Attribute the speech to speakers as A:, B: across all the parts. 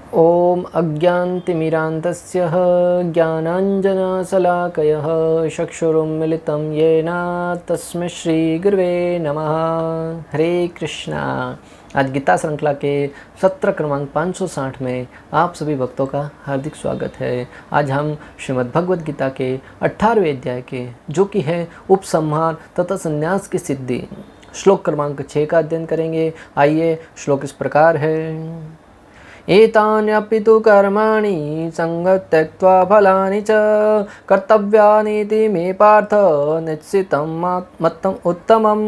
A: ॐ अज्ञानतिमिरान्धस्य ज्ञानाञ्जनशलाकया चक्षुरुन्मिलितं येन तस्मै श्रीगुरुवे नमः। हरे कृष्णा। आज गीता श्रृंखला के सत्र क्रमांक 560 में आप सभी भक्तों का हार्दिक स्वागत है। आज हम श्रीमद् भगवद गीता के 18वें अध्याय के जो कि है उपसंहार तथा संन्यास की सिद्धि श्लोक क्रमांक 6 का अध्ययन करेंगे। आइए, श्लोक इस प्रकार है। एतान्यपि तु कर्माणि संगत्यक्त्वा फलानि च कर्तव्यानीति मे पार्थ निश्चितं मत्तम उत्तमम्।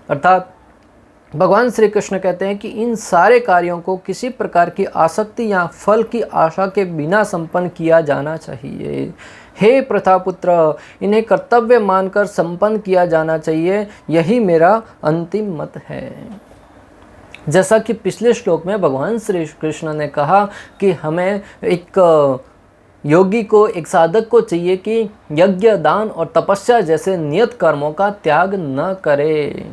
A: अर्थात भगवान श्री कृष्ण कहते हैं कि इन सारे कार्यों को किसी प्रकार की आसक्ति या फल की आशा के बिना संपन्न किया जाना चाहिए। हे प्रथापुत्र, इन्हें कर्तव्य मानकर संपन्न किया जाना चाहिए, यही मेरा अंतिम मत है। जैसा कि पिछले श्लोक में भगवान श्री कृष्ण ने कहा कि हमें एक योगी को, एक साधक को चाहिए कि यज्ञ, दान और तपस्या जैसे नियत कर्मों का त्याग न करे,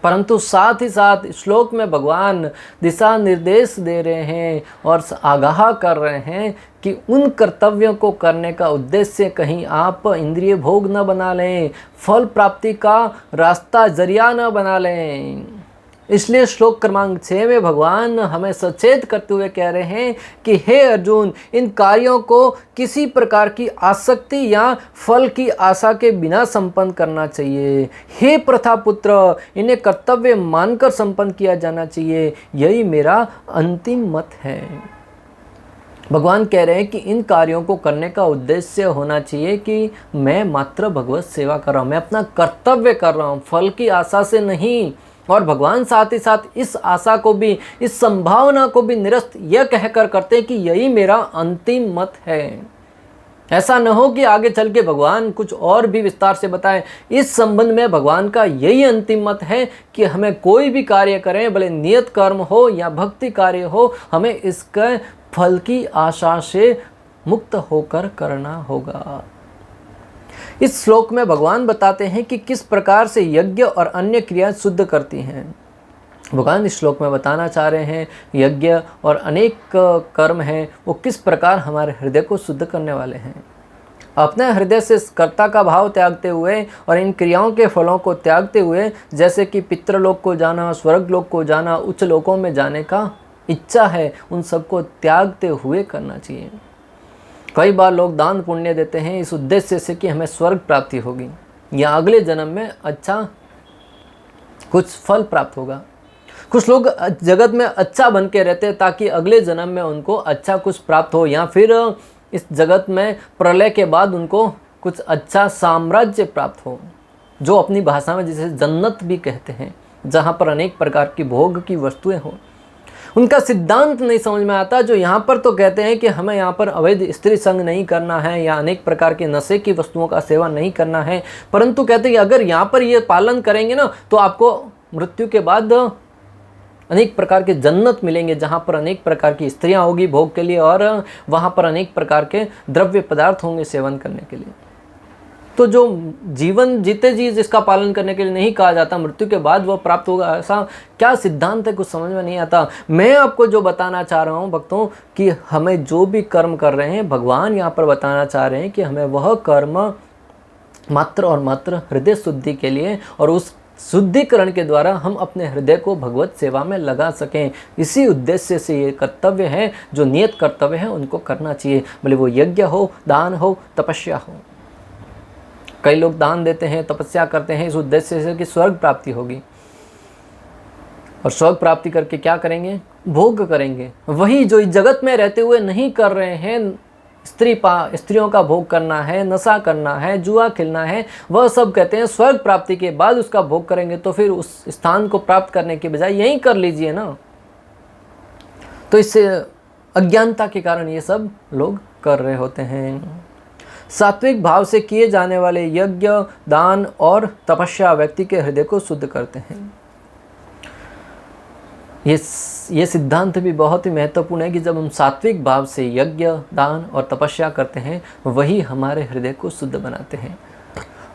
A: परंतु साथ ही साथ श्लोक में भगवान दिशा निर्देश दे रहे हैं और आगाह कर रहे हैं कि उन कर्तव्यों को करने का उद्देश्य कहीं आप इंद्रिय भोग न बना लें, फल प्राप्ति का रास्ता जरिया न बना लें। इसलिए श्लोक क्रमांक 6 में भगवान हमें सचेत करते हुए कह रहे हैं कि हे अर्जुन, इन कार्यों को किसी प्रकार की आसक्ति या फल की आशा के बिना संपन्न करना चाहिए। हे प्रथापुत्र, इन्हें कर्तव्य मानकर संपन्न किया जाना चाहिए, यही मेरा अंतिम मत है। भगवान कह रहे हैं कि इन कार्यों को करने का उद्देश्य होना चाहिए कि मैं मात्र भगवत सेवा कर रहा हूँ, मैं अपना कर्तव्य कर रहा हूँ, फल की आशा से नहीं। और भगवान साथ ही साथ इस आशा को भी, इस संभावना को भी निरस्त यह कहकर करते हैं कि यही मेरा अंतिम मत है। ऐसा न हो कि आगे चल के भगवान कुछ और भी विस्तार से बताएं। इस संबंध में भगवान का यही अंतिम मत है कि हमें कोई भी कार्य करें, भले नियत कर्म हो या भक्ति कार्य हो, हमें इसके फल की आशा से मुक्त होकर करना होगा। इस श्लोक में भगवान बताते हैं कि किस प्रकार से यज्ञ और अन्य क्रियाएं शुद्ध करती हैं। भगवान इस श्लोक में बताना चाह रहे हैं यज्ञ और अनेक कर्म हैं वो किस प्रकार हमारे हृदय को शुद्ध करने वाले हैं। अपने हृदय से कर्ता का भाव त्यागते हुए और इन क्रियाओं के फलों को त्यागते हुए, जैसे कि पितृलोक को जाना, स्वर्ग लोक को जाना, उच्च लोकों में जाने का इच्छा है, उन सबको त्यागते हुए करना चाहिए। कई बार लोग दान पुण्य देते हैं इस उद्देश्य से कि हमें स्वर्ग प्राप्ति होगी या अगले जन्म में अच्छा कुछ फल प्राप्त होगा। कुछ लोग जगत में अच्छा बन के रहते हैं ताकि अगले जन्म में उनको अच्छा कुछ प्राप्त हो, या फिर इस जगत में प्रलय के बाद उनको कुछ अच्छा साम्राज्य प्राप्त हो, जो अपनी भाषा में जिसे जन्नत भी कहते हैं, जहाँ पर अनेक प्रकार की भोग की वस्तुएं हों। उनका सिद्धांत नहीं समझ में आता। जो यहाँ पर तो कहते हैं कि हमें यहाँ पर अवैध स्त्री संग नहीं करना है या अनेक प्रकार के नशे की वस्तुओं का सेवन नहीं करना है, परंतु कहते हैं कि अगर यहाँ पर ये पालन करेंगे ना तो आपको मृत्यु के बाद अनेक प्रकार के जन्नत मिलेंगे, जहाँ पर अनेक प्रकार की स्त्रियाँ होगी भोग के लिए और वहाँ पर अनेक प्रकार के द्रव्य पदार्थ होंगे सेवन करने के लिए। तो जो जीवन जीते जी जिसका पालन करने के लिए नहीं कहा जाता, मृत्यु के बाद वह प्राप्त होगा, ऐसा क्या सिद्धांत है, कुछ समझ में नहीं आता। मैं आपको जो बताना चाह रहा हूँ भक्तों कि हमें जो भी कर्म कर रहे हैं, भगवान यहाँ पर बताना चाह रहे हैं कि हमें वह कर्म मात्र और मात्र हृदय शुद्धि के लिए, और उस शुद्धिकरण के द्वारा हम अपने हृदय को भगवत सेवा में लगा सकें, इसी उद्देश्य से ये कर्तव्य है, जो नियत कर्तव्य है उनको करना चाहिए, भले वो यज्ञ हो, दान हो, तपस्या हो। कई लोग दान देते हैं, तपस्या करते हैं इस उद्देश्य से कि स्वर्ग प्राप्ति होगी, और स्वर्ग प्राप्ति करके क्या करेंगे, भोग करेंगे। वही जो इस जगत में रहते हुए नहीं कर रहे हैं, स्त्रियों का भोग करना है, नशा करना है, जुआ खेलना है, वह सब कहते हैं स्वर्ग प्राप्ति के बाद उसका भोग करेंगे। तो फिर उस स्थान को प्राप्त करने के बजाय यहीं कर लीजिए ना। तो इससे अज्ञानता के कारण ये सब लोग कर रहे होते हैं। सात्विक भाव से किए जाने वाले यज्ञ, दान और तपस्या व्यक्ति के हृदय को शुद्ध करते हैं। ये सिद्धांत भी बहुत ही महत्वपूर्ण है कि जब हम सात्विक भाव से यज्ञ, दान और तपस्या करते हैं, वही हमारे हृदय को शुद्ध बनाते हैं।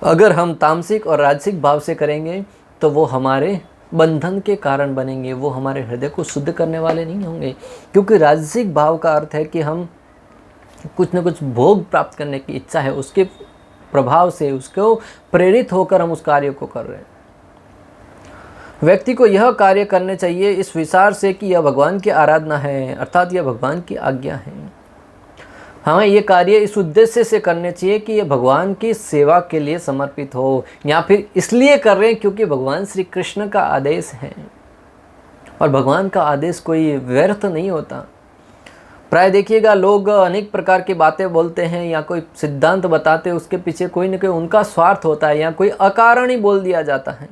A: अगर हम तामसिक और राजसिक भाव से करेंगे तो वो हमारे बंधन के कारण बनेंगे, वो हमारे हृदय को शुद्ध करने वाले नहीं होंगे। क्योंकि राजसिक भाव का अर्थ है कि हम कुछ न कुछ भोग प्राप्त करने की इच्छा है, उसके प्रभाव से, उसको प्रेरित होकर हम उस कार्य को कर रहे हैं। व्यक्ति को यह कार्य करने चाहिए इस विचार से कि यह भगवान की आराधना है, अर्थात यह भगवान की आज्ञा है। हमें ये कार्य इस उद्देश्य से करने चाहिए कि यह भगवान की सेवा के लिए समर्पित हो, या फिर इसलिए कर रहे हैं क्योंकि भगवान श्री कृष्ण का आदेश है। और भगवान का आदेश कोई व्यर्थ नहीं होता। प्राय देखिएगा, लोग अनेक प्रकार की बातें बोलते हैं या कोई सिद्धांत बताते हैं, उसके पीछे कोई न कोई उनका स्वार्थ होता है, या कोई अकारण ही बोल दिया जाता है।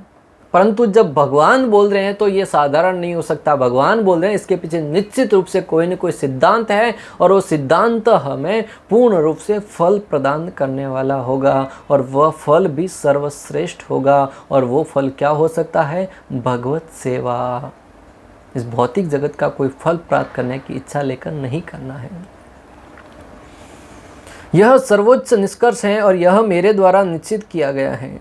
A: परंतु जब भगवान बोल रहे हैं तो ये साधारण नहीं हो सकता। भगवान बोल रहे हैं, इसके पीछे निश्चित रूप से कोई न कोई सिद्धांत है, और वो सिद्धांत हमें पूर्ण रूप से फल प्रदान करने वाला होगा, और वह फल भी सर्वश्रेष्ठ होगा। और वो फल क्या हो सकता है? भगवत सेवा। इस भौतिक जगत का कोई फल प्राप्त करने की इच्छा लेकर नहीं करना है। यह सर्वोच्च निष्कर्ष है और यह मेरे द्वारा निश्चित किया गया है।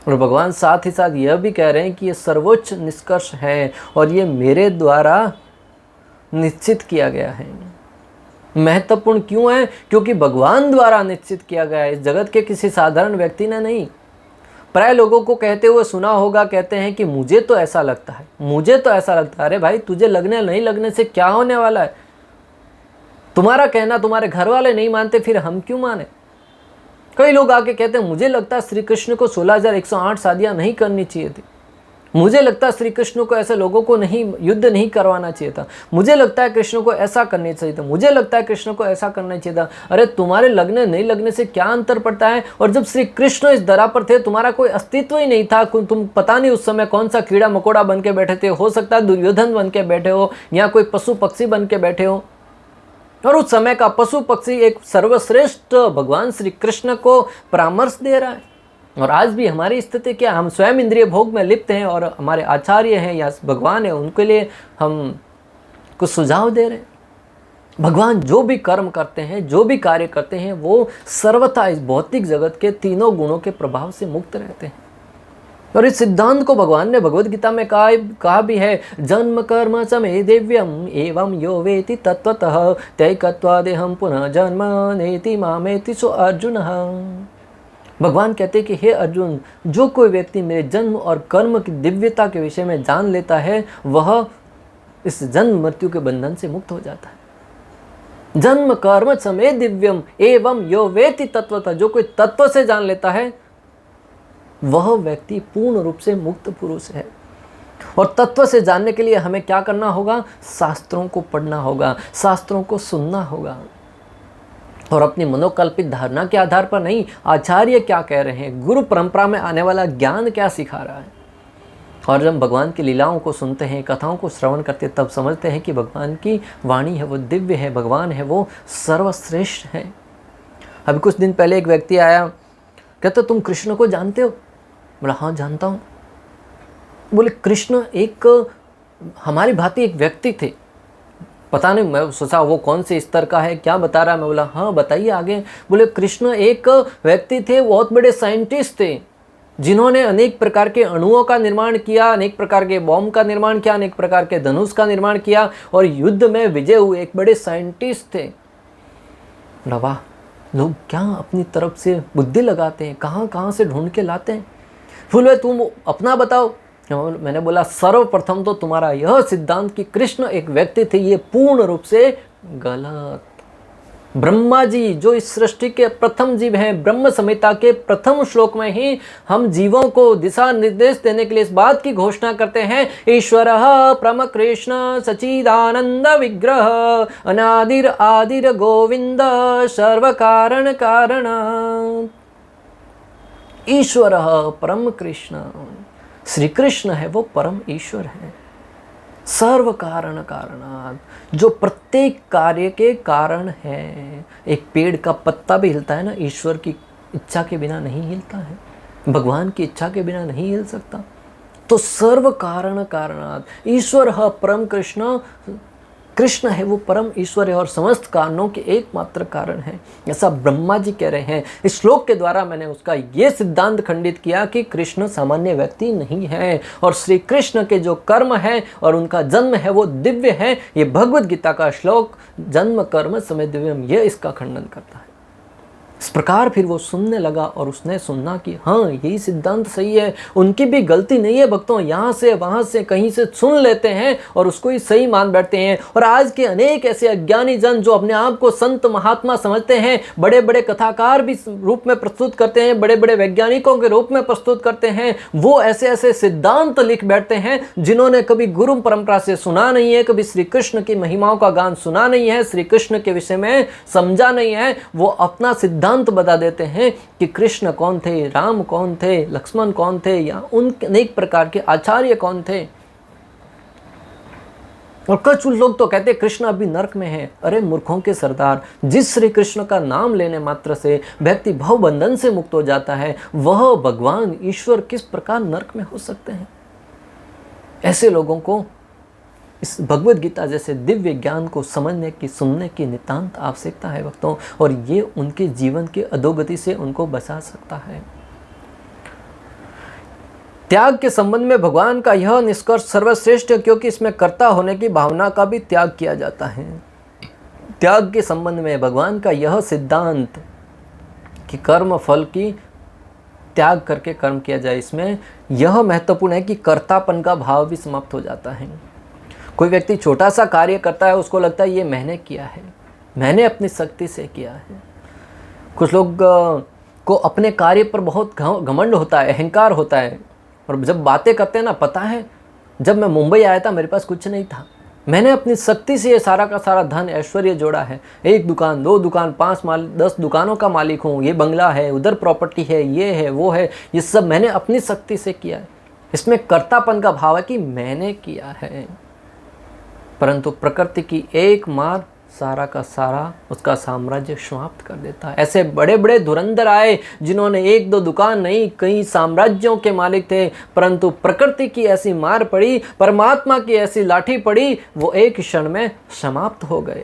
A: और भगवान साथ ही साथ यह भी कह रहे हैं कि यह सर्वोच्च निष्कर्ष है और यह मेरे द्वारा निश्चित किया गया है। महत्वपूर्ण क्यों है? क्योंकि भगवान द्वारा निश्चित किया गया है, इस जगत के किसी साधारण व्यक्ति ने नहीं। प्राय लोगों को कहते हुए सुना होगा, कहते हैं कि मुझे तो ऐसा लगता है, मुझे तो ऐसा लगता है। अरे भाई, तुझे लगने नहीं लगने से क्या होने वाला है? तुम्हारा कहना तुम्हारे घर वाले नहीं मानते, फिर हम क्यों माने? कई लोग आके कहते हैं, मुझे लगता है श्री कृष्ण को 16,108 शादियां नहीं करनी चाहिए थी, मुझे लगता है श्री कृष्ण को ऐसे लोगों को नहीं युद्ध नहीं करवाना चाहिए था, मुझे लगता है कृष्ण को ऐसा करना चाहिए था, मुझे लगता है कृष्ण को ऐसा करना चाहिए था। अरे तुम्हारे लगने नहीं लगने से क्या अंतर पड़ता है? और जब श्री कृष्ण इस धरा पर थे, तुम्हारा कोई अस्तित्व ही नहीं था। तुम पता नहीं उस समय कौन सा कीड़ा मकोड़ा बन के बैठे थे, हो सकता है दुर्योधन बन के बैठे हो या कोई पशु पक्षी बन के बैठे हो। और उस समय का पशु पक्षी एक सर्वश्रेष्ठ भगवान श्री कृष्ण को परामर्श दे रहा है। और आज भी हमारी स्थिति क्या? हम स्वयं इंद्रिय भोग में लिप्त हैं, और हमारे आचार्य हैं या भगवान है, उनके लिए हम कुछ सुझाव दे रहे हैं। भगवान जो भी कर्म करते हैं, जो भी कार्य करते हैं, वो सर्वथा इस भौतिक जगत के तीनों गुणों के प्रभाव से मुक्त रहते हैं। और इस सिद्धांत को भगवान ने भगवद गीता में कहा भी है, जन्म कर्म समे दिव्यम एवं यो वेति तत्वतः तैकत्वा देहम पुनः जन्म नेति मामेति सो अर्जुन। भगवान कहते हैं कि हे अर्जुन, जो कोई व्यक्ति मेरे जन्म और कर्म की दिव्यता के विषय में जान लेता है, वह इस जन्म मृत्यु के बंधन से मुक्त हो जाता है। जन्म कर्म समे दिव्यम एवं यो वेति तत्वतः, जो कोई तत्व से जान लेता है, वह व्यक्ति पूर्ण रूप से मुक्त पुरुष है। और तत्व से जानने के लिए हमें क्या करना होगा? शास्त्रों को पढ़ना होगा, शास्त्रों को सुनना होगा, और अपनी मनोकल्पित धारणा के आधार पर नहीं, आचार्य क्या कह रहे हैं, गुरु परंपरा में आने वाला ज्ञान क्या सिखा रहा है। और जब भगवान की लीलाओं को सुनते हैं, कथाओं को श्रवण करते हैं, तब समझते हैं कि भगवान की वाणी है वो दिव्य है, भगवान है वो सर्वश्रेष्ठ है। अभी कुछ दिन पहले एक व्यक्ति आया, कहता तुम कृष्ण को जानते हो? बोला हाँ जानता हूँ। बोले कृष्ण एक हमारी भांति एक व्यक्ति थे, पता नहीं, मैं सोचा वो कौन से स्तर का है, क्या बता रहा है। मैं बोला हाँ बताइए आगे। बोले कृष्ण एक व्यक्ति थे, बहुत बड़े साइंटिस्ट थे, जिन्होंने अनेक प्रकार के अणुओं का निर्माण किया, अनेक प्रकार के बॉम्ब का निर्माण किया, अनेक प्रकार के धनुष का निर्माण किया, और युद्ध में विजय हुए एक बड़े साइंटिस्ट थे। वाह, लोग क्या अपनी तरफ से बुद्धि लगाते हैं, कहाँ कहाँ से ढूंढ के लाते हैं। बोले तुम अपना बताओ। मैंने बोला सर्वप्रथम तो तुम्हारा यह सिद्धांत कि कृष्ण एक व्यक्ति थे, ये पूर्ण रूप से गलत। ब्रह्मा जी जो इस सृष्टि के प्रथम जीव हैं, ब्रह्म संहिता के प्रथम श्लोक में ही हम जीवों को दिशा निर्देश देने के लिए इस बात की घोषणा करते हैं, ईश्वरः परम कृष्ण सच्चिदानंद विग्रह अनादिर आदिर गोविंद सर्व कारण कारण। ईश्वरः परम कृष्ण, श्री कृष्ण है वो परम ईश्वर है, सर्व कारण कारणात्, जो प्रत्येक कार्य के कारण है। एक पेड़ का पत्ता भी हिलता है ना, ईश्वर की इच्छा के बिना नहीं हिलता है, भगवान की इच्छा के बिना नहीं हिल सकता। तो सर्व कारण कारणात् ईश्वर परम कृष्ण कृष्ण है वो परम ईश्वर है और समस्त कारणों के एकमात्र कारण है, ऐसा ब्रह्मा जी कह रहे हैं। इस श्लोक के द्वारा मैंने उसका ये सिद्धांत खंडित किया कि कृष्ण सामान्य व्यक्ति नहीं है और श्री कृष्ण के जो कर्म है और उनका जन्म है वो दिव्य है। ये भगवद गीता का श्लोक जन्म कर्म समय दिव्यम, ये इसका खंडन करता है। इस प्रकार फिर वो सुनने लगा और उसने सुनना कि हाँ यही सिद्धांत सही है, उनकी भी गलती नहीं है। भक्तों यहाँ से वहाँ से कहीं से सुन लेते हैं और उसको ही सही मान बैठते हैं। और आज के अनेक ऐसे अज्ञानी जन जो अपने आप को संत महात्मा समझते हैं, बड़े बड़े कथाकार भी रूप में प्रस्तुत करते हैं, बड़े बड़े वैज्ञानिकों के रूप में प्रस्तुत करते हैं, वो ऐसे ऐसे सिद्धांत लिख बैठते हैं जिन्होंने कभी गुरु परंपरा से सुना नहीं है, कभी श्री कृष्ण की महिमाओं का गान सुना नहीं है, श्री कृष्ण के विषय में समझा नहीं है। वो अपना सिद्धांत बता देते हैं कि कृष्ण कौन थे, राम कौन थे, लक्ष्मण कौन थे, या उन अनेक प्रकार के आचार्य कौन थे। और कुछ लोग तो कहते कृष्ण अभी नरक में है। अरे मूर्खों के सरदार, जिस श्री कृष्ण का नाम लेने मात्र से व्यक्ति भव बंधन से मुक्त हो जाता है, वह भगवान ईश्वर किस प्रकार नरक में हो सकते हैं। ऐसे लोगों को इस भगवद गीता जैसे दिव्य ज्ञान को समझने की, सुनने की नितांत आवश्यकता है भक्तों, और ये उनके जीवन की अधोगति से उनको बचा सकता है। त्याग के संबंध में भगवान का यह निष्कर्ष सर्वश्रेष्ठ है, क्योंकि इसमें कर्ता होने की भावना का भी त्याग किया जाता है। त्याग के संबंध में भगवान का यह सिद्धांत कि कर्म फल की त्याग करके कर्म किया जाए, इसमें यह महत्वपूर्ण है कि कर्तापन का भाव भी समाप्त हो जाता है। कोई व्यक्ति छोटा सा कार्य करता है, उसको लगता है ये मैंने किया है, मैंने अपनी शक्ति से किया है। कुछ लोग को अपने कार्य पर बहुत घमंड होता है, अहंकार होता है, और जब बातें करते हैं ना, पता है जब मैं मुंबई आया था मेरे पास कुछ नहीं था, मैंने अपनी शक्ति से ये सारा का सारा धन ऐश्वर्य जोड़ा है। 1 दुकान, 2 दुकान, 5 10 दुकानों का मालिक हूँ, ये बंगला है, उधर प्रॉपर्टी है, ये है, वो है, ये सब मैंने अपनी शक्ति से किया है। इसमें कर्तापन का भाव है कि मैंने किया है। परंतु प्रकृति की एक मार सारा का सारा उसका साम्राज्य समाप्त कर देता है। ऐसे बड़े बड़े धुरंधर आए जिन्होंने 1-2 दुकान नहीं, कई साम्राज्यों के मालिक थे, परंतु प्रकृति की ऐसी मार पड़ी, परमात्मा की ऐसी लाठी पड़ी, वो एक क्षण में समाप्त हो गए।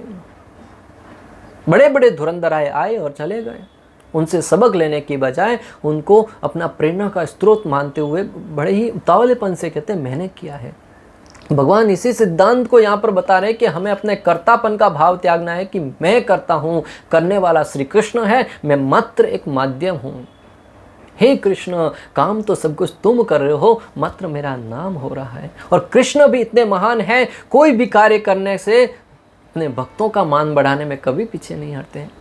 A: बड़े बड़े धुरंधर आए और चले गए। उनसे सबक लेने की बजाय उनको अपना प्रेरणा का स्रोत मानते हुए बड़े ही उतावलेपन से कहते मैंने किया है। भगवान इसी सिद्धांत को यहाँ पर बता रहे हैं कि हमें अपने कर्तापन का भाव त्यागना है कि मैं करता हूँ, करने वाला श्री कृष्ण है, मैं मात्र एक माध्यम हूँ। हे कृष्ण, काम तो सब कुछ तुम कर रहे हो, मात्र मेरा नाम हो रहा है। और कृष्ण भी इतने महान हैं, कोई भी कार्य करने से अपने भक्तों का मान बढ़ाने में कभी पीछे नहीं हटते हैं।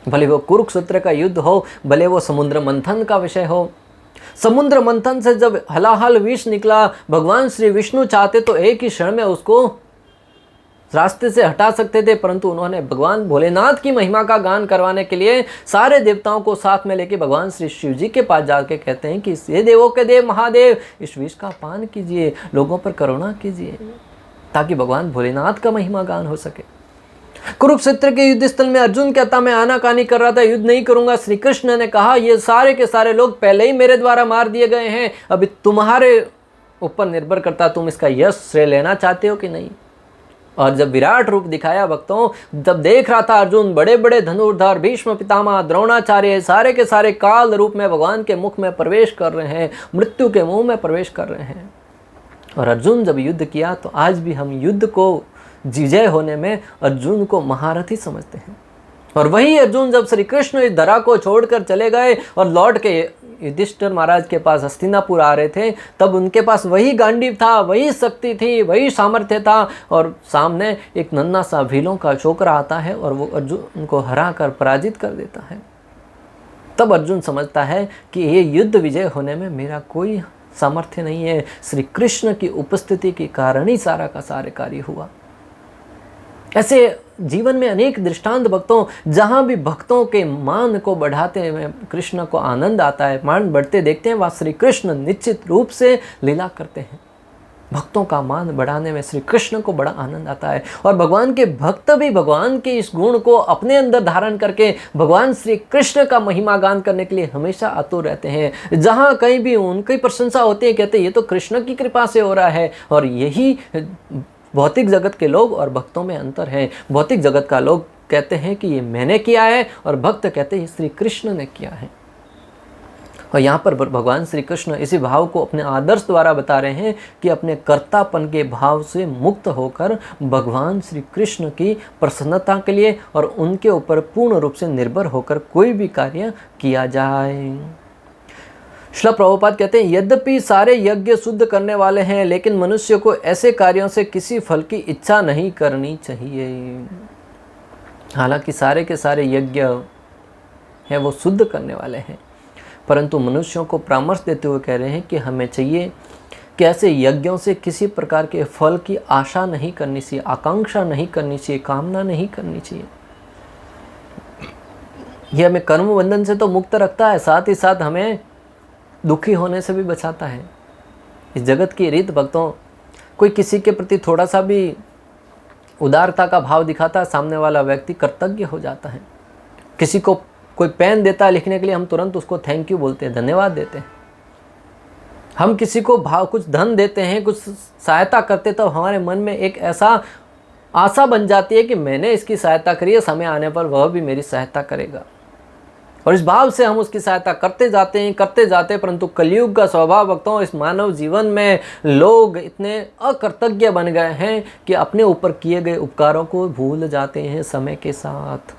A: भले वो कुरुक्षेत्र का युद्ध हो, भले वो समुद्र मंथन का विषय हो। समुद्र मंथन से जब हलाहल विष निकला, भगवान श्री विष्णु चाहते तो एक ही क्षण में उसको रास्ते से हटा सकते थे, परंतु उन्होंने भगवान भोलेनाथ की महिमा का गान करवाने के लिए सारे देवताओं को साथ में लेकर भगवान श्री शिव जी के पास जाके कहते हैं कि ये देवों के देव महादेव, इस विष का पान कीजिए, लोगों पर करुणा कीजिए, ताकि भगवान भोलेनाथ का महिमा गान हो सके। कुरुक्षेत्र के युद्ध स्थल में अर्जुन कहता मैं आनाकानी कर रहा था, युद्ध नहीं करूंगा। श्री कृष्ण ने कहा ये सारे के सारे लोग पहले ही मेरे द्वारा मार दिए गए हैं, अभी तुम्हारे ऊपर निर्भर करता तुम इसका यश श्रेय लेना चाहते हो कि नहीं। और जब विराट रूप दिखाया भक्तों, जब देख रहा था अर्जुन, बड़े बड़े धनुर्धर भीष्म पितामह द्रोणाचार्य सारे के सारे काल रूप में भगवान के मुख में प्रवेश कर रहे हैं, मृत्यु के मुंह में प्रवेश कर रहे हैं। और अर्जुन जब युद्ध किया, तो आज भी हम युद्ध को विजय होने में अर्जुन को महारथी समझते हैं। और वही अर्जुन जब श्री कृष्ण इस धरा को छोड़कर चले गए और लौट के युधिष्ठिर महाराज के पास हस्तिनापुर आ रहे थे, तब उनके पास वही गांडीव था, वही शक्ति थी, वही सामर्थ्य था, और सामने एक नन्हा सा भीलों का छोकरा आता है और वो अर्जुन उनको हरा कर पराजित कर देता है। तब अर्जुन समझता है कि ये युद्ध विजय होने में मेरा कोई सामर्थ्य नहीं है, श्री कृष्ण की उपस्थिति के कारण ही सारा का सारे कार्य हुआ। ऐसे जीवन में अनेक दृष्टांत भक्तों, जहाँ भी भक्तों के मान को बढ़ाते हुए कृष्ण को आनंद आता है, मान बढ़ते देखते हैं, वहाँ श्री कृष्ण निश्चित रूप से लीला करते हैं। भक्तों का मान बढ़ाने में श्री कृष्ण को बड़ा आनंद आता है। और भगवान के भक्त भी भगवान के इस गुण को अपने अंदर धारण करके भगवान श्री कृष्ण का महिमा गान करने के लिए हमेशा आतुर रहते हैं। जहाँ कहीं भी उनकी प्रशंसा होती है, कहते हैं ये तो कृष्ण की कृपा से हो रहा है। और यही भौतिक जगत के लोग और भक्तों में अंतर है। भौतिक जगत का लोग कहते हैं कि ये मैंने किया है, और भक्त कहते हैं श्री कृष्ण ने किया है। और यहाँ पर भगवान श्री कृष्ण इसी भाव को अपने आदर्श द्वारा बता रहे हैं कि अपने कर्तापन के भाव से मुक्त होकर भगवान श्री कृष्ण की प्रसन्नता के लिए और उनके ऊपर पूर्ण रूप से निर्भर होकर कोई भी कार्य किया जाए। श्रील प्रभुपाद कहते हैं, यद्यपि सारे यज्ञ शुद्ध करने वाले हैं, लेकिन मनुष्य को ऐसे कार्यों से किसी फल की इच्छा नहीं करनी चाहिए। हालांकि सारे के सारे यज्ञ हैं वो शुद्ध करने वाले हैं, परंतु मनुष्यों को परामर्श देते हुए कह रहे हैं कि हमें चाहिए कि ऐसे यज्ञों से किसी प्रकार के फल की आशा नहीं करनी चाहिए, आकांक्षा नहीं करनी चाहिए, कामना नहीं करनी चाहिए। यह हमें कर्म बंधन से तो मुक्त रखता है, साथ ही साथ हमें दुखी होने से भी बचाता है। इस जगत की रीत भक्तों, कोई किसी के प्रति थोड़ा सा भी उदारता का भाव दिखाता है, सामने वाला व्यक्ति कृतज्ञ हो जाता है। किसी को कोई पेन देता है लिखने के लिए, हम तुरंत उसको थैंक यू बोलते हैं, धन्यवाद देते हैं। हम किसी को कुछ धन देते हैं, कुछ सहायता करते, तो हमारे मन में एक ऐसा आशा बन जाती है कि मैंने इसकी सहायता करी है, समय आने पर वह भी मेरी सहायता करेगा, और इस भाव से हम उसकी सहायता करते जाते हैं। परंतु कलयुग का स्वभाव भक्तों, इस मानव जीवन में लोग इतने अकृतज्ञ बन गए हैं कि अपने ऊपर किए गए उपकारों को भूल जाते हैं समय के साथ।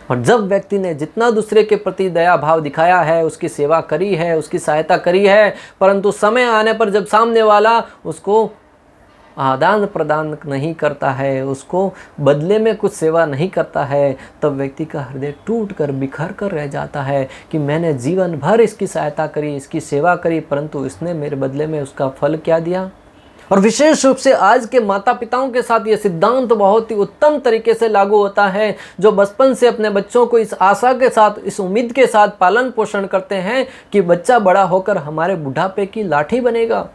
A: और जब व्यक्ति ने जितना दूसरे के प्रति दया भाव दिखाया है, उसकी सेवा करी है, उसकी सहायता करी है, परंतु समय आने पर जब सामने वाला उसको आदान प्रदान नहीं करता है, उसको बदले में कुछ सेवा नहीं करता है, तब व्यक्ति का हृदय टूट कर बिखर कर रह जाता है कि मैंने जीवन भर इसकी सहायता करी, इसकी सेवा करी, परंतु इसने मेरे बदले में उसका फल क्या दिया। और विशेष रूप से आज के माता पिताओं के साथ यह सिद्धांत बहुत ही उत्तम तरीके से लागू होता है, जो बचपन से अपने बच्चों को इस आशा के साथ, इस उम्मीद के साथ पालन पोषण करते हैं कि बच्चा बड़ा होकर हमारे बुढ़ापे की लाठी बनेगा।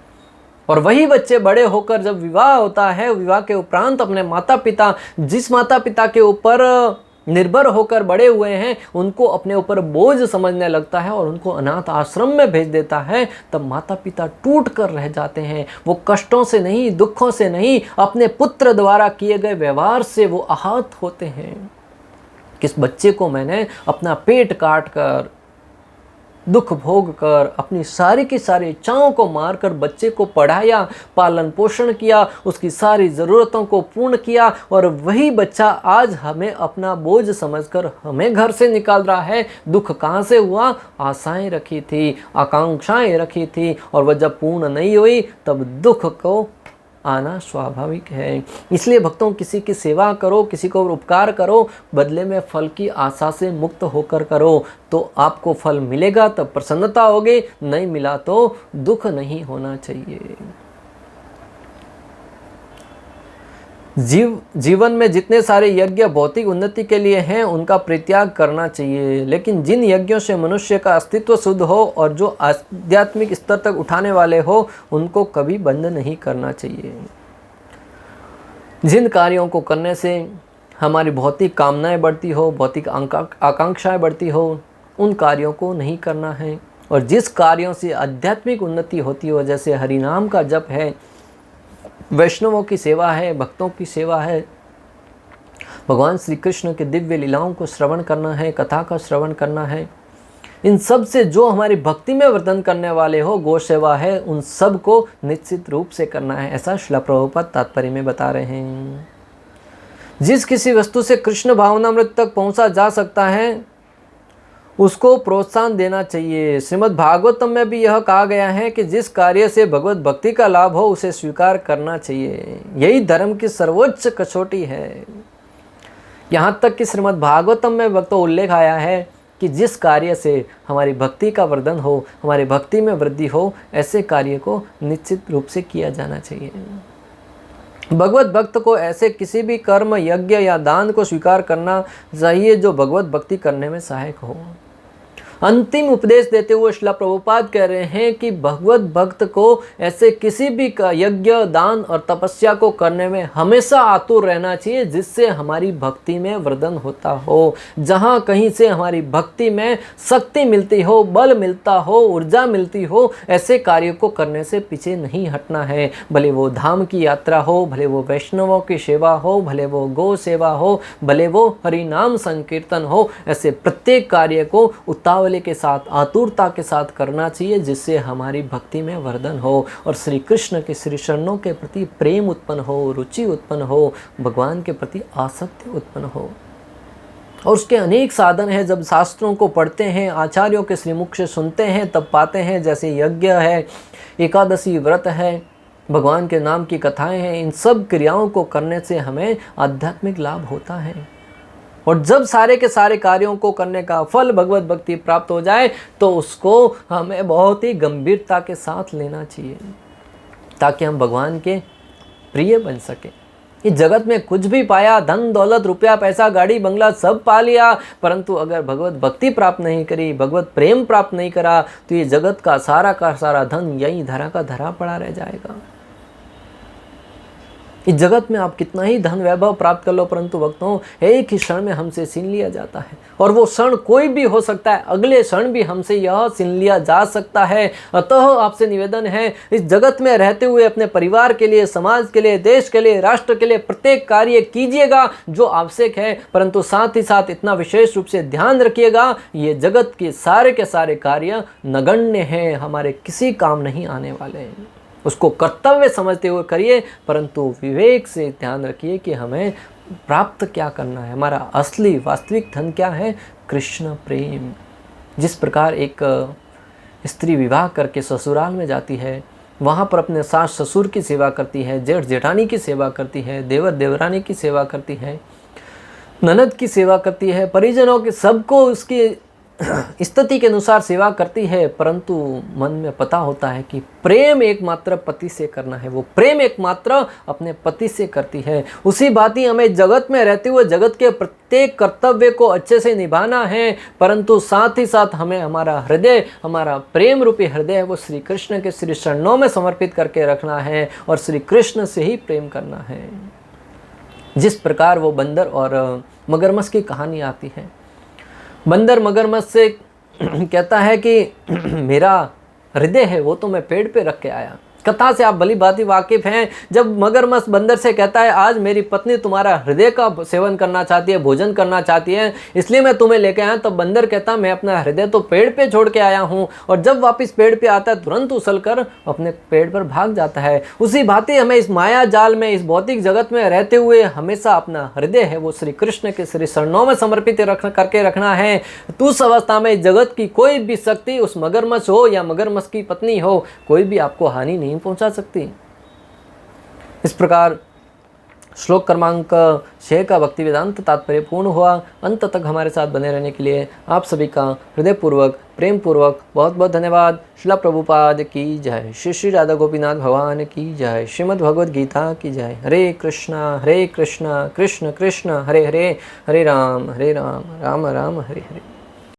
A: और वही बच्चे बड़े होकर जब विवाह होता है, विवाह के उपरांत अपने माता पिता, जिस माता पिता के ऊपर निर्भर होकर बड़े हुए हैं, उनको अपने ऊपर बोझ समझने लगता है और उनको अनाथ आश्रम में भेज देता है, तब माता पिता टूट कर रह जाते हैं। वो कष्टों से नहीं, दुखों से नहीं, अपने पुत्र द्वारा किए गए व्यवहार से वो आहत होते हैं। किस बच्चे को मैंने अपना पेट काट कर, दुख भोग कर, अपनी सारी की सारी इच्छाओं को मारकर बच्चे को पढ़ाया, पालन पोषण किया, उसकी सारी ज़रूरतों को पूर्ण किया, और वही बच्चा आज हमें अपना बोझ समझकर हमें घर से निकाल रहा है। दुख कहाँ से हुआ? आशाएं रखी थी, आकांक्षाएं रखी थी, और वह जब पूर्ण नहीं हुई तब दुख को आना स्वाभाविक है। इसलिए भक्तों, किसी की सेवा करो, किसी को उपकार करो, बदले में फल की आशा से मुक्त होकर करो, तो आपको फल मिलेगा, तब प्रसन्नता होगी, नहीं मिला तो दुख नहीं होना चाहिए। जीवन में जितने सारे यज्ञ भौतिक उन्नति के लिए हैं, उनका परित्याग करना चाहिए, लेकिन जिन यज्ञों से मनुष्य का अस्तित्व शुद्ध हो और जो आध्यात्मिक स्तर तक उठाने वाले हो, उनको कभी बंद नहीं करना चाहिए। जिन कार्यों को करने से हमारी भौतिक कामनाएं बढ़ती हो, भौतिक आकांक्षाएं बढ़ती हो, उन कार्यों को नहीं करना है। और जिस कार्यों से आध्यात्मिक उन्नति होती हो, जैसे हरिनाम का जप है, वैष्णवों की सेवा है, भक्तों की सेवा है, भगवान श्री कृष्ण के दिव्य लीलाओं को श्रवण करना है, कथा का श्रवण करना है, इन सब से जो हमारी भक्ति में वर्धन करने वाले हो, गौ सेवा है, उन सब को निश्चित रूप से करना है। ऐसा श्रील प्रभुपाद तात्पर्य में बता रहे हैं। जिस किसी वस्तु से कृष्ण भावनामृत तक पहुंचा जा सकता है, उसको प्रोत्साहन देना चाहिए। श्रीमद् भागवतम में भी यह कहा गया है कि जिस कार्य से भगवत भक्ति का लाभ हो, उसे स्वीकार करना चाहिए। यही धर्म की सर्वोच्च कसौटी है। यहाँ तक कि श्रीमद् भागवतम में भक्तों उल्लेख आया है कि जिस कार्य से हमारी भक्ति का वर्धन हो, हमारी भक्ति में वृद्धि हो, ऐसे कार्य को निश्चित रूप से किया जाना चाहिए। भगवत भक्त को ऐसे किसी भी कर्म, यज्ञ या दान को स्वीकार करना चाहिए जो भगवत भक्ति करने में सहायक हो। अंतिम उपदेश देते हुए श्रील प्रभुपाद कह रहे हैं कि भगवत भक्त को ऐसे किसी भी यज्ञ, दान और तपस्या को करने में हमेशा आतुर रहना चाहिए जिससे हमारी भक्ति में वर्धन होता हो। जहाँ कहीं से हमारी भक्ति में शक्ति मिलती हो, बल मिलता हो, ऊर्जा मिलती हो, ऐसे कार्य को करने से पीछे नहीं हटना है। भले वो धाम की यात्रा हो, भले वो वैष्णवों की सेवा हो, भले वो गौ सेवा हो, भले वो हरि नाम संकीर्तन हो, ऐसे प्रत्येक कार्य को उतावले के साथ, आतुरता के साथ करना चाहिए जिससे हमारी भक्ति में वर्धन हो और श्री कृष्ण के श्री चरणों के प्रति प्रेम उत्पन्न हो, रुचि उत्पन्न हो, भगवान के प्रति आसक्ति उत्पन्न हो। और उसके अनेक साधन हैं। जब शास्त्रों को पढ़ते हैं, आचार्यों के श्रीमुख से सुनते हैं, तब पाते हैं जैसे यज्ञ है, एकादशी व्रत है, भगवान के नाम की कथाएं हैं, इन सब क्रियाओं को करने से हमें आध्यात्मिक लाभ होता है। और जब सारे के सारे कार्यों को करने का फल भगवत भक्ति प्राप्त हो जाए तो उसको हमें बहुत ही गंभीरता के साथ लेना चाहिए ताकि हम भगवान के प्रिय बन सके। इस जगत में कुछ भी पाया, धन दौलत, रुपया, पैसा, गाड़ी, बंगला सब पा लिया, परंतु अगर भगवत भक्ति प्राप्त नहीं करी, भगवत प्रेम प्राप्त नहीं करा तो ये जगत का सारा धन यही धरा का धरा पड़ा रह जाएगा। इस जगत में आप कितना ही धन वैभव प्राप्त कर लो, परंतु भक्तों एक ही क्षण में हमसे छीन लिया जाता है। और वो क्षण कोई भी हो सकता है, अगले क्षण भी हमसे यह छीन लिया जा सकता है। अतः आपसे निवेदन है, इस जगत में रहते हुए अपने परिवार के लिए, समाज के लिए, देश के लिए, राष्ट्र के लिए प्रत्येक कार्य कीजिएगा जो आवश्यक है, परंतु साथ ही साथ इतना विशेष रूप से ध्यान रखिएगा, ये जगत के सारे कार्य नगण्य हैं, हमारे किसी काम नहीं आने वाले हैं। उसको कर्तव्य समझते हुए करिए, परंतु विवेक से ध्यान रखिए कि हमें प्राप्त क्या करना है। हमारा असली वास्तविक धन क्या है? कृष्ण प्रेम। जिस प्रकार एक स्त्री विवाह करके ससुराल में जाती है, वहाँ पर अपने सास ससुर की सेवा करती है, जेठ जेठानी की सेवा करती है, देवर देवरानी की सेवा करती है, ननद की सेवा करती है, परिजनों के सबको उसकी स्थिति के अनुसार सेवा करती है, परंतु मन में पता होता है कि प्रेम एकमात्र पति से करना है, वो प्रेम एकमात्र अपने पति से करती है। उसी बात ही हमें जगत में रहते हुए जगत के प्रत्येक कर्तव्य को अच्छे से निभाना है, परंतु साथ ही साथ हमें हमारा हृदय, हमारा प्रेम रूपी हृदय वो श्री कृष्ण के श्री चरणों में समर्पित करके रखना है और श्री कृष्ण से ही प्रेम करना है। जिस प्रकार वो बंदर और मगरमच्छ की कहानी आती है, बंदर मगरमच्छ से कहता है कि मेरा हृदय है वो तो मैं पेड़ पे रख के आया। कथा से आप भली भांति वाकिफ हैं। जब मगरमच्छ बंदर से कहता है आज मेरी पत्नी तुम्हारा हृदय का सेवन करना चाहती है, भोजन करना चाहती है, इसलिए मैं तुम्हें लेके आया, तो बंदर कहता मैं अपना हृदय तो पेड़ पे छोड़ के आया हूँ। और जब वापस पेड़ पे आता है तुरंत उछलकर अपने पेड़ पर भाग जाता है। उसी भांति हमें इस माया जाल में, इस भौतिक जगत में रहते हुए हमेशा अपना हृदय है वो श्री कृष्ण के श्री चरणों में समर्पित करके रखना है। तो उस अवस्था में जगत की कोई भी शक्ति, उस मगरमच्छ हो या मगरमच्छ की पत्नी हो, कोई भी आपको हानि नहीं पहुंचा सकती। इस प्रकार श्लोक क्रमांक 6 का भक्ति वेदांत तात्पर्य पूर्ण हुआ। अंत तक हमारे साथ बने रहने के लिए आप सभी का हृदयपूर्वक, प्रेम पूर्वक बहुत बहुत धन्यवाद। श्रील प्रभुपाद की जय। श्री श्री राधा गोपीनाथ भगवान की जय। श्रीमद् भगवद गीता की जय। हरे कृष्णा कृष्ण कृष्ण हरे हरे, हरे राम राम राम हरे हरे।